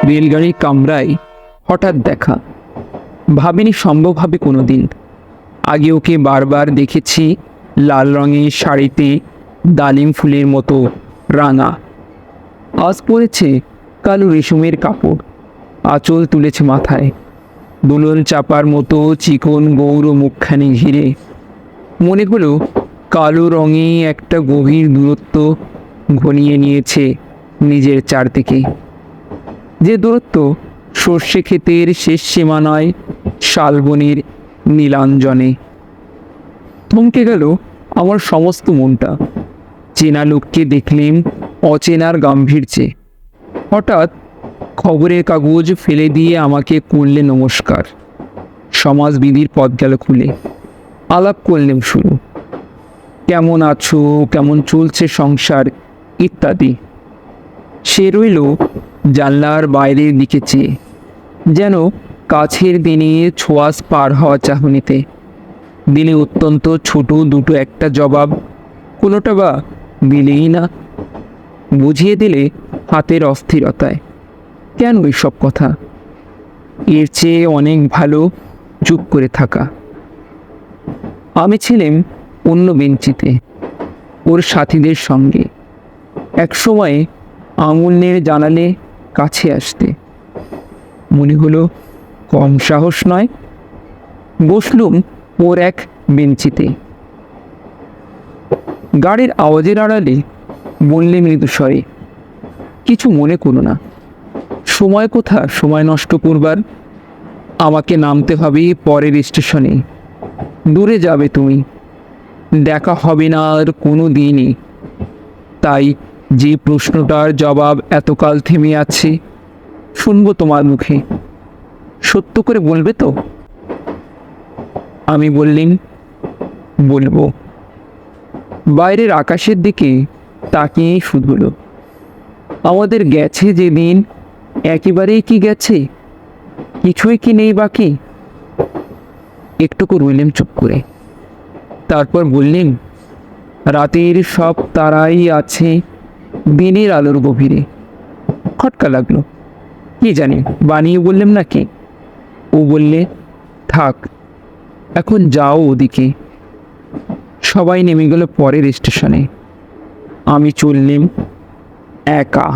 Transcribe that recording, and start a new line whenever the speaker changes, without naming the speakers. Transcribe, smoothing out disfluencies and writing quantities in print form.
রেলগাড়ির কামরায় হঠাৎ দেখা, ভাবিনি সম্ভব হবে কোনো দিন। আগে ওকে বারবার দেখেছি লাল রঙের শাড়িতে ডালিম ফুলের মতো রাঙা, আজ পরেছে কালো রেশমের কাপড়, আঁচল তুলেছে মাথায়, দুলন চাপার মতো চিকন গৌর মুখখানি ঘিরে। মনে হলো কালো রঙে একটা গভীর দূরত্ব ঘনিয়ে নিয়েছে নিজের চারদিকে, যে দূরত্ব সর্ষে ক্ষেতের শেষ সীমানায় শালবনির নীলাঞ্জনে। থমকে গেল আমার সমস্ত মনটা। চেনা লোককে দেখলেন অচেনার গাম্ভীর্যে। হঠাৎ খবরের কাগজ ফেলে দিয়ে আমাকে করলে নমস্কার। সমাজবিধির পথ গেল খুলে। আলাপ করলেন শুরু, কেমন আছো, কেমন চলছে সংসার ইত্যাদি। সে রইল জানলার বাইরের দিকে চেয়ে, যেন কাছের দিনে ছোঁয়াশ পার হওয়া চাহনিতে। দিলে অত্যন্ত ছোট দুটো একটা জবাব, কোনোটা বা দিলেই না। বুঝিয়ে দিলে হাতের অস্থিরতায়, কেন এইসব কথা? এর চেয়ে অনেক ভালো চুপ করে থাকা। আমি ছিলাম অন্য বেঞ্চিতে, ওর সাথীদের সঙ্গে। এক সময়ে আঙুল নেড়ে জানালে কাছে আসতে। মনে হলো কম সাহস নয়। বসলুম ওর এক বেঞ্চিতে। গাড়ির আওয়াজের আড়ালে বললে মৃদু স্বরে, কিছু মনে করো না। সময় কোথা সময় নষ্ট করবার? আমাকে নামতে হবে পরের স্টেশনে। দূরে যাবে তুমি, দেখা হবে না আর কোনো দিনই। তাই যে প্রশ্নটার জবাব এতকাল থেমে আছে, শুনবো তোমার মুখে। সত্য করে বলবে তো? আমি বললেন, বলবো। বাইরের আকাশের দিকে তাকিয়েই শুধুলো। আমাদের গেছে যে দিন, একেবারেই কি গেছে? কিছুই কি নেই বাকি? একটুকু রইলেন চুপ করে। তারপর বললেন, রাতের সব তারাই আছে দিনের আলোর গভীরে। খটকা লাগলো। কি জানি বানিয়ে বললাম নাকি? ও বললে, থাক, এখন যাও ওদিকে। সবাই নেমে গেল পরের স্টেশনে। আমি চললাম একা।